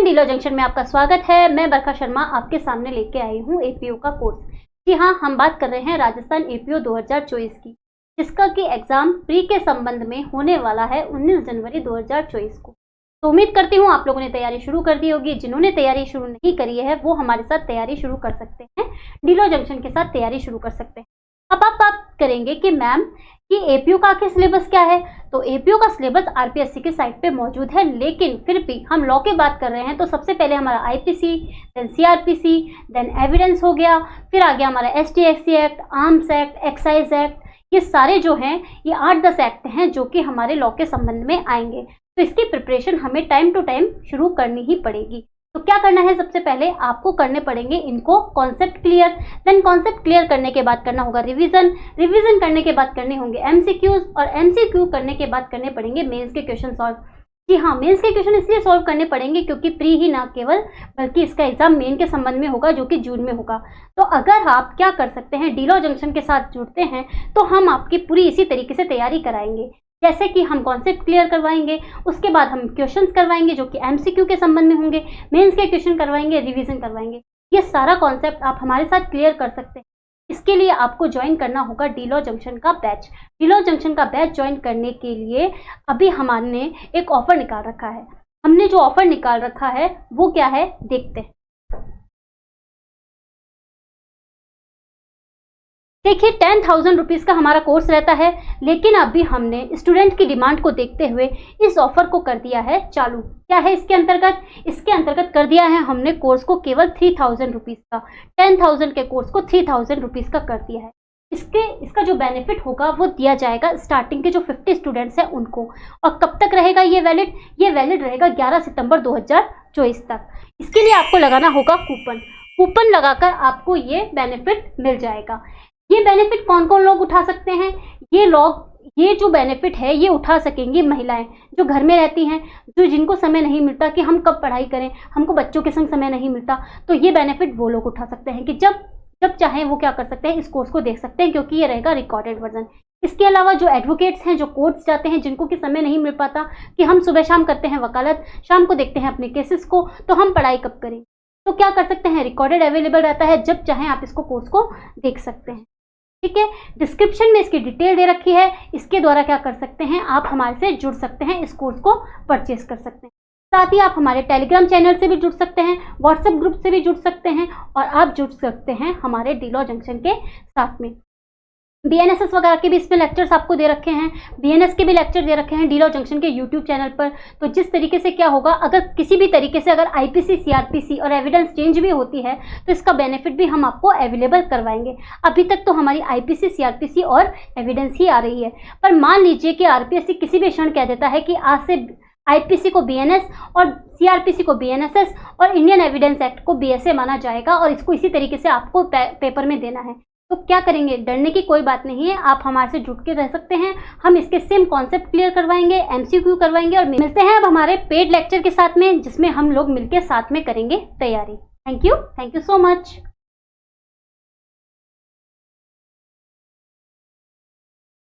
डीलो junction में आपका स्वागत है। मैं बरखा शर्मा आपके सामने लेके आई हूँ एपीओ का कोर्स। जी हाँ, हम बात कर रहे हैं राजस्थान एपीओ 2024 की, जिसका कि एग्जाम प्री के संबंध में होने वाला है 19 जनवरी 2024 को। तो उम्मीद करती हूँ आप लोगों ने तैयारी शुरू कर दी होगी। जिन्होंने तैयारी शुरू नहीं करी है वो हमारे साथ तैयारी शुरू कर सकते हैं, डीलो जंक्शन के साथ तैयारी शुरू कर सकते हैं। अब आप बात करेंगे कि मैम कि एपीओ का आखिर सिलेबस क्या है। तो एपीओ का सिलेबस आरपीएससी के साइट पे मौजूद है, लेकिन फिर भी हम लॉ की बात कर रहे हैं तो सबसे पहले हमारा IPC, then CrPC, then evidence हो गया, फिर आ गया हमारा एसटीएक्सी act, arms act, excise act. ये सारे जो हैं ये 8-10 एक्ट हैं जो कि हमारे लॉ के संबंध में आएंगे। तो इसकी प्रिपरेशन हमें टाइम टू टाइम शुरू करनी ही पड़ेगी। तो क्या करना है, सबसे पहले आपको करने पड़ेंगे इनको concept clear. Then concept clear करने के बाद करना होगा रिवीजन करने के बाद करने होंगे एमसीक्यूज, और एमसीक्यू करने के बाद करने पड़ेंगे मेंस के क्वेश्चन सॉल्व। जी हाँ, मेंस के क्वेश्चन इसलिए सॉल्व करने पड़ेंगे क्योंकि प्री ही ना केवल बल्कि इसका एग्जाम मेन के संबंध में होगा जो कि जून में होगा। तो अगर आप क्या कर सकते हैं, डीलो जंक्शन के साथ जुड़ते हैं तो हम आपकी पूरी इसी तरीके से तैयारी कराएंगे। जैसे कि हम कॉन्सेप्ट क्लियर करवाएंगे, उसके बाद हम क्वेश्चंस करवाएंगे जो कि एमसीक्यू के संबंध में होंगे, मेंस के क्वेश्चन करवाएंगे, रिवीजन करवाएंगे। ये सारा कॉन्सेप्ट आप हमारे साथ क्लियर कर सकते हैं। इसके लिए आपको ज्वाइन करना होगा डीलो जंक्शन का बैच। डीलो जंक्शन का बैच ज्वाइन करने के लिए अभी हमने एक ऑफर निकाल रखा है। हमने जो ऑफर निकाल रखा है वो क्या है, देखते हैं। देखिए 10,000 रुपीज़ का हमारा कोर्स रहता है, लेकिन अभी हमने स्टूडेंट की डिमांड को देखते हुए इस ऑफर को कर दिया है चालू। क्या है इसके अंतर्गत कर दिया है हमने कोर्स को केवल 3,000 रुपीज़ का, 10,000 के कोर्स को 3,000 रुपीज़ का कर दिया है। इसका जो बेनिफिट होगा वो दिया जाएगा स्टार्टिंग के जो 50 स्टूडेंट्स हैं उनको। और कब तक रहेगा ये वैलिड रहेगा 11 सितंबर 2024 तक। इसके लिए आपको लगाना होगा कूपन लगाकर आपको ये बेनिफिट मिल जाएगा। ये बेनिफिट कौन कौन लोग उठा सकते हैं, ये जो बेनिफिट है ये उठा सकेंगी महिलाएं जो घर में रहती हैं, जो जिनको समय नहीं मिलता कि हम कब पढ़ाई करें, हमको बच्चों के संग समय नहीं मिलता। तो ये बेनिफिट वो लोग उठा सकते हैं कि जब चाहें वो क्या कर सकते हैं, इस कोर्स को देख सकते हैं, क्योंकि ये रहेगा रिकॉर्डेड वर्जन। इसके अलावा जो एडवोकेट्स हैं, जो कोर्ट्स जाते हैं, जिनको कि समय नहीं मिल पाता कि हम सुबह शाम करते हैं वकालत, शाम को देखते हैं अपने केसेस को, तो हम पढ़ाई कब करें, तो क्या कर सकते हैं, रिकॉर्डेड अवेलेबल रहता है, जब चाहें आप इसको कोर्स को देख सकते हैं। ठीक है, डिस्क्रिप्शन में इसकी डिटेल दे रखी है। इसके द्वारा क्या कर सकते हैं, आप हमारे से जुड़ सकते हैं, इस कोर्स को परचेस कर सकते हैं। साथ ही आप हमारे टेलीग्राम चैनल से भी जुड़ सकते हैं, व्हाट्सएप ग्रुप से भी जुड़ सकते हैं, और आप जुड़ सकते हैं हमारे डीलो जंक्शन के साथ में। बीएनएसएस वगैरह के भी इसमें लेक्चर्स आपको दे रखे हैं, बीएनएस के भी लेक्चर दे रखे हैं डीलो जंक्शन के यूट्यूब चैनल पर। तो जिस तरीके से क्या होगा, अगर किसी भी तरीके से अगर आईपीसी, सीआरपीसी और एविडेंस चेंज भी होती है तो इसका बेनिफिट भी हम आपको अवेलेबल करवाएंगे। अभी तक तो हमारी आईपीसी, सीआरपीसी और एविडेंस ही आ रही है, पर मान लीजिए कि आरपीएससी किसी भी क्षण कह देता है कि आज से आईपीसी को बीएनएस और सीआरपीसी को बीएनएसएस और इंडियन एविडेंस एक्ट को बीएसए माना जाएगा, और इसको इसी तरीके से आपको पेपर में देना है। तो क्या करेंगे, डरने की कोई बात नहीं है, आप हमारे से जुड़ के रह सकते हैं। हम इसके सेम कॉन्सेप्ट क्लियर करवाएंगे, एमसीक्यू करवाएंगे, और मिलते हैं अब हमारे पेड लेक्चर के साथ में, जिसमें हम लोग मिलकर साथ में करेंगे तैयारी। Thank you so much.